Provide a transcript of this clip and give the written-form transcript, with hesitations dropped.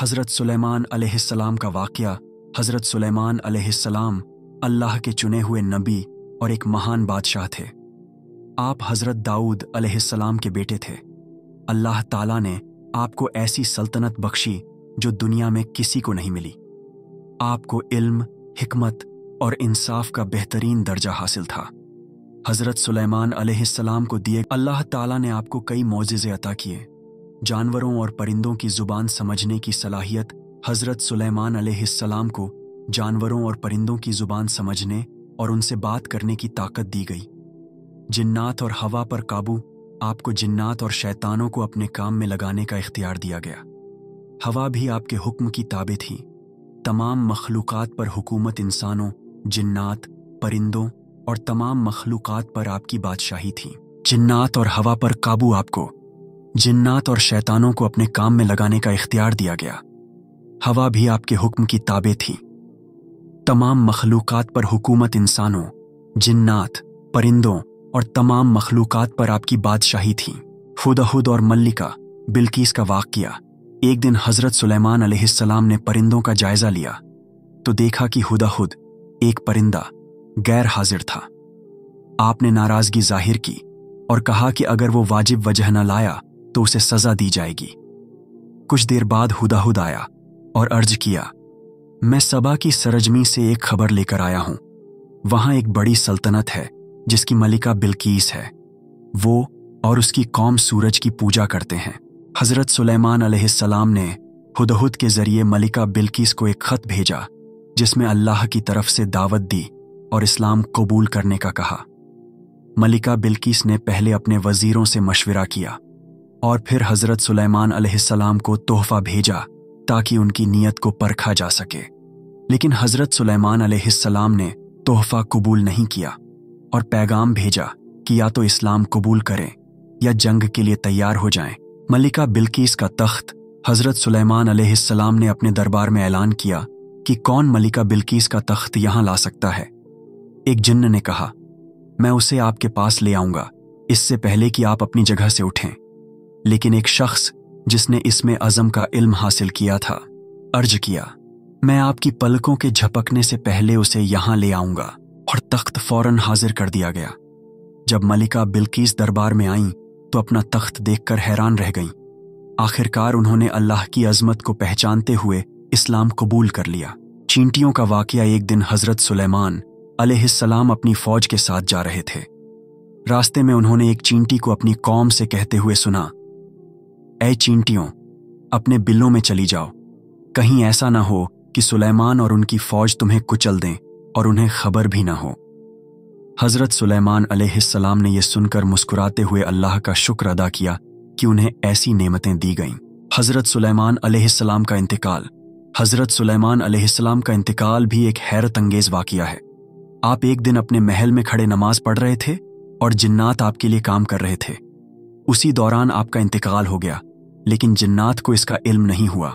हज़रत सुलेमान अलैहिस्सलाम का वाक़या। हज़रत सुलेमान अलैहिस्सलाम अल्लाह के चुने हुए नबी और एक महान बादशाह थे। आप हज़रत दाऊद अलैहिस्सलाम के बेटे थे। अल्लाह ताला ने आपको ऐसी सल्तनत बख्शी जो दुनिया में किसी को नहीं मिली। आपको इल्म, हिकमत और इंसाफ का बेहतरीन दर्जा हासिल था। हज़रत सुलेमान अलैहिस्सलाम को दिए अल्लाह ताला ने आपको कई मौजिज़े अता किए। जानवरों और परिंदों की ज़ुबान समझने की सलाहियत हज़रत सुलेमान अलैहिस्सलाम को जानवरों और परिंदों की ज़ुबान समझने और उनसे बात करने की ताकत दी गई। जिन्नात और हवा पर काबू। आपको जिन्नात और शैतानों को अपने काम में लगाने का इख्तियार दिया गया। हवा भी आपके हुक्म की ताबे थी। तमाम मखलूक़ात पर हुकूमत इंसानों, जिन्नात, परिंदों और तमाम मखलूक़ात पर आपकी बादशाही थी। जिन्नात और हवा पर काबू। आपको जिन्नात और शैतानों को अपने काम में लगाने का इख्तियार दिया गया। हवा भी आपके हुक्म की ताबे थी। तमाम मखलूक़ात पर हुकूमत इंसानों, जिन्नात, परिंदों और तमाम मखलूक़ात पर आपकी बादशाही थी। हुदहुद और मल्लिका बिल्कीस का वाक़या। एक दिन हज़रत सुलेमान अलैहिस्सलाम ने परिंदों का जायज़ा लिया तो देखा कि हुदहुद, एक परिंदा, गैर हाजिर था। आपने नाराज़गी ज़ाहिर की और कहा कि अगर वो वाजिब वजह न लाया तो उसे सज़ा दी जाएगी। कुछ देर बाद हुदहुद आया और अर्ज किया, मैं सबा की सरजमी से एक खबर लेकर आया हूं। वहां एक बड़ी सल्तनत है जिसकी मलिका बिल्कीस है। वो और उसकी कौम सूरज की पूजा करते हैं। हज़रत सुलेमान अलैहिस्सलाम ने हुदहुद के ज़रिए मलिका बिल्कीस को एक ख़त भेजा जिसमें अल्लाह की तरफ से दावत दी और इस्लाम कबूल करने का कहा। मलिका बिल्कीस ने पहले अपने वज़ीरों से मशवरा किया और फिर हज़रत सुलेमान अलैहिस्सलाम को तोहफ़ा भेजा ताकि उनकी नीयत को परखा जा सके। लेकिन हज़रत सुलेमान अलैहिस्सलाम ने तोहफ़ा कबूल नहीं किया और पैगाम भेजा कि या तो इस्लाम कबूल करें या जंग के लिए तैयार हो जाएं। मलिका बिल्कीस का तख्त हज़रत सुलेमान अलैहिस्सलाम ने अपने दरबार में ऐलान किया कि कौन मलिका बिल्कीस का तख्त यहाँ ला सकता है। एक जिन्न ने कहा, मैं उसे आपके पास ले आऊँगा इससे पहले कि आप अपनी जगह से उठें। लेकिन एक शख्स जिसने इसमें अज़म का इल्म हासिल किया था अर्ज किया, मैं आपकी पलकों के झपकने से पहले उसे यहाँ ले आऊँगा, और तख्त फौरन हाजिर कर दिया गया। जब मलिका बिल्कीस दरबार में आईं तो अपना तख्त देखकर हैरान रह गईं। आखिरकार उन्होंने अल्लाह की अज़मत को पहचानते हुए इस्लाम कबूल कर लिया। चींटियों का वाक़या। एक दिन हज़रत सुलेमान अलैहिस्सलाम अपनी फ़ौज के साथ जा रहे थे। रास्ते में उन्होंने एक चींटी को अपनी कौम से कहते हुए सुना, ऐ चींटियों, अपने बिलों में चली जाओ, कहीं ऐसा ना हो कि सुलेमान और उनकी फ़ौज तुम्हें कुचल दें और उन्हें खबर भी ना हो। हज़रत सुलेमान अलैहिस्सलाम ने यह सुनकर मुस्कुराते हुए अल्लाह का शुक्र अदा किया कि उन्हें ऐसी नेमतें दी गईं। हज़रत सुलेमान अलैहिस्सलाम का इंतकाल। हज़रत सुलेमान अलैहिस्सलाम का इंतकाल भी एक हैरत अंगेज़ वाक़या है। आप एक दिन अपने महल में खड़े नमाज पढ़ रहे थे और जिन्नात आपके लिए काम कर रहे थे। उसी दौरान आपका इंतकाल हो गया, लेकिन जिन्नात को इसका इल्म नहीं हुआ।